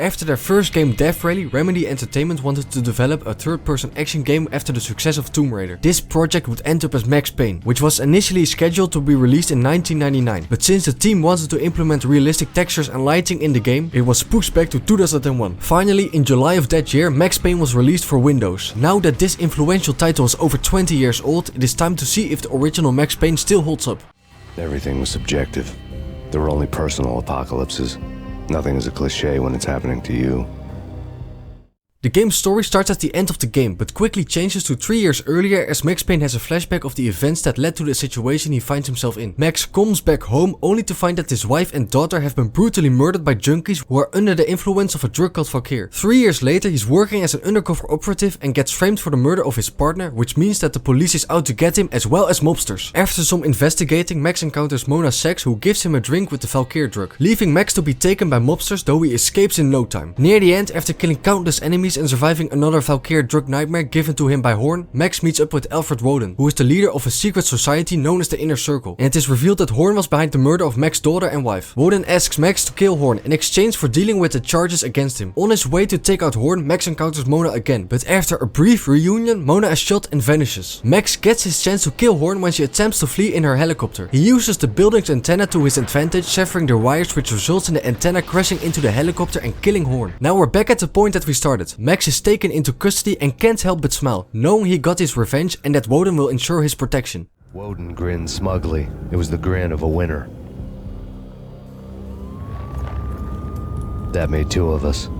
After their first game Death Rally, Remedy Entertainment wanted to develop a third-person action game after the success of Tomb Raider. This project would end up as Max Payne, which was initially scheduled to be released in 1999, but since the team wanted to implement realistic textures and lighting in the game, it was pushed back to 2001. Finally, in July of that year, Max Payne was released for Windows. Now that this influential title is over 20 years old, it is time to see if the original Max Payne still holds up. Everything was subjective. There were only personal apocalypses. Nothing is a cliché when it's happening to you. The game's story starts at the end of the game, but quickly changes to 3 years earlier as Max Payne has a flashback of the events that led to the situation he finds himself in. Max comes back home only to find that his wife and daughter have been brutally murdered by junkies who are under the influence of a drug called Valkyr. 3 years later, he's working as an undercover operative and gets framed for the murder of his partner, which means that the police is out to get him as well as mobsters. After some investigating, Max encounters Mona Sachs, who gives him a drink with the Valkyr drug, leaving Max to be taken by mobsters, though he escapes in no time. Near the end, after killing countless enemies and surviving another Valkyr drug nightmare given to him by Horn, Max meets up with Alfred Woden, who is the leader of a secret society known as the Inner Circle, and it is revealed that Horn was behind the murder of Max's daughter and wife. Woden asks Max to kill Horn in exchange for dealing with the charges against him. On his way to take out Horn, Max encounters Mona again, but after a brief reunion, Mona is shot and vanishes. Max gets his chance to kill Horn when she attempts to flee in her helicopter. He uses the building's antenna to his advantage, severing the wires, which results in the antenna crashing into the helicopter and killing Horn. Now we're back at the point that we started. Max is taken into custody and can't help but smile, knowing he got his revenge and that Woden will ensure his protection. Woden grinned smugly. It was the grin of a winner. That made 2 of us.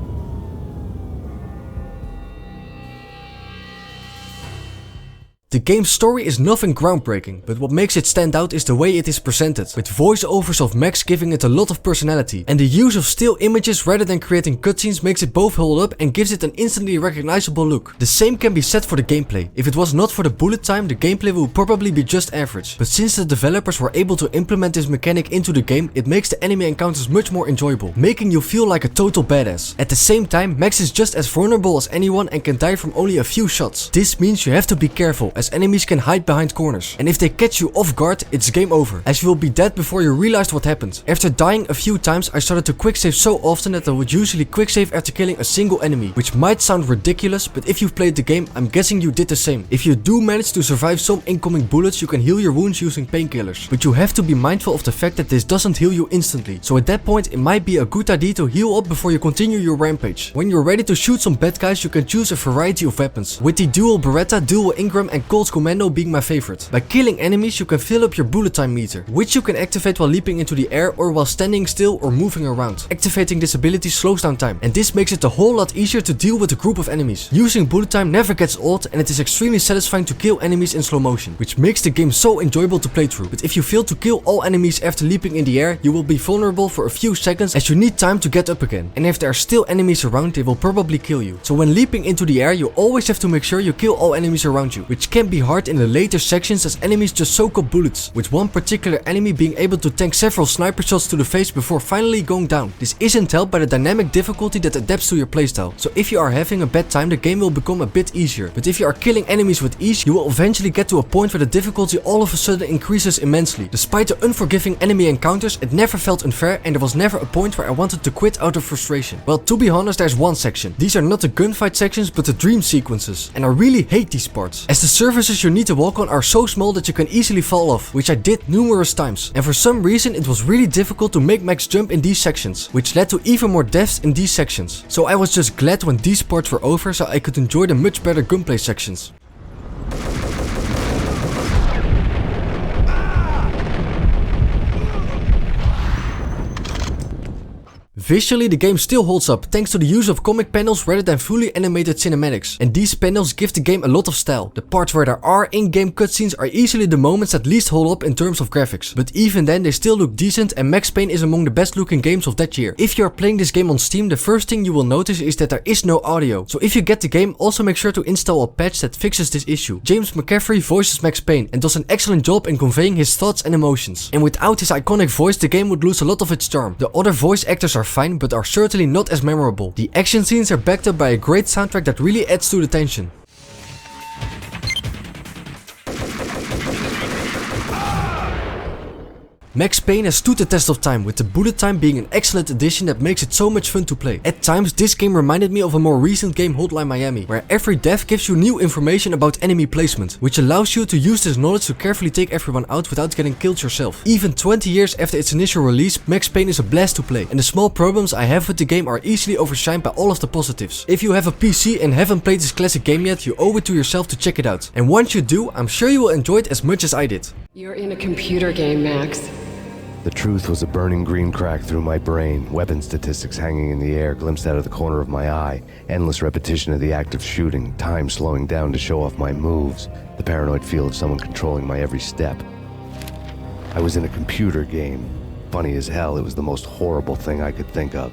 The game's story is nothing groundbreaking, but what makes it stand out is the way it is presented, with voiceovers of Max giving it a lot of personality, and the use of still images rather than creating cutscenes makes it both hold up and gives it an instantly recognizable look. The same can be said for the gameplay. If it was not for the bullet time, the gameplay would probably be just average, but since the developers were able to implement this mechanic into the game, it makes the enemy encounters much more enjoyable, making you feel like a total badass. At the same time, Max is just as vulnerable as anyone and can die from only a few shots. This means you have to be careful, as enemies can hide behind corners, and if they catch you off guard, it's game over, as you will be dead before you realized what happened. After dying a few times, I started to quicksave so often that I would usually quicksave after killing a single enemy, which might sound ridiculous, but if you've played the game, I'm guessing you did the same. If you do manage to survive some incoming bullets, you can heal your wounds using painkillers, but you have to be mindful of the fact that this doesn't heal you instantly, so at that point it might be a good idea to heal up before you continue your rampage. When you're ready to shoot some bad guys, you can choose a variety of weapons, with the dual Beretta, dual Ingram and Colt's Commando being my favorite. By killing enemies, you can fill up your bullet time meter, which you can activate while leaping into the air or while standing still or moving around. Activating this ability slows down time, and this makes it a whole lot easier to deal with a group of enemies. Using bullet time never gets old, and it is extremely satisfying to kill enemies in slow motion, which makes the game so enjoyable to play through. But if you fail to kill all enemies after leaping in the air, you will be vulnerable for a few seconds as you need time to get up again, and if there are still enemies around, they will probably kill you. So when leaping into the air, you always have to make sure you kill all enemies around you, which can be hard in the later sections as enemies just soak up bullets, with one particular enemy being able to tank several sniper shots to the face before finally going down. This isn't helped by the dynamic difficulty that adapts to your playstyle, so if you are having a bad time, the game will become a bit easier, but if you are killing enemies with ease, you will eventually get to a point where the difficulty all of a sudden increases immensely. Despite the unforgiving enemy encounters, it never felt unfair, and there was never a point where I wanted to quit out of frustration. Well, to be honest, there's one section. These are not the gunfight sections, but the dream sequences, and I really hate these parts, as the surfaces you need to walk on are so small that you can easily fall off, which I did numerous times, and for some reason it was really difficult to make Max jump in these sections, which led to even more deaths in these sections. So I was just glad when these parts were over so I could enjoy the much better gunplay sections. Visually, the game still holds up thanks to the use of comic panels rather than fully animated cinematics, and these panels give the game a lot of style. The parts where there are in-game cutscenes are easily the moments that least hold up in terms of graphics, but even then they still look decent, and Max Payne is among the best looking games of that year. If you are playing this game on Steam, the first thing you will notice is that there is no audio, so if you get the game, also make sure to install a patch that fixes this issue. James McCaffrey voices Max Payne and does an excellent job in conveying his thoughts and emotions, and without his iconic voice the game would lose a lot of its charm. The other voice actors are fine, but are certainly not as memorable. The action scenes are backed up by a great soundtrack that really adds to the tension. Max Payne has stood the test of time, with the bullet time being an excellent addition that makes it so much fun to play. At times this game reminded me of a more recent game, Hotline Miami, where every death gives you new information about enemy placement, which allows you to use this knowledge to carefully take everyone out without getting killed yourself. Even 20 years after its initial release, Max Payne is a blast to play, and the small problems I have with the game are easily overshined by all of the positives. If you have a PC and haven't played this classic game yet, you owe it to yourself to check it out. And once you do, I'm sure you will enjoy it as much as I did. You're in a computer game, Max. The truth was a burning green crack through my brain, weapon statistics hanging in the air glimpsed out of the corner of my eye, endless repetition of the act of shooting, time slowing down to show off my moves, the paranoid feel of someone controlling my every step. I was in a computer game. Funny as hell, it was the most horrible thing I could think of.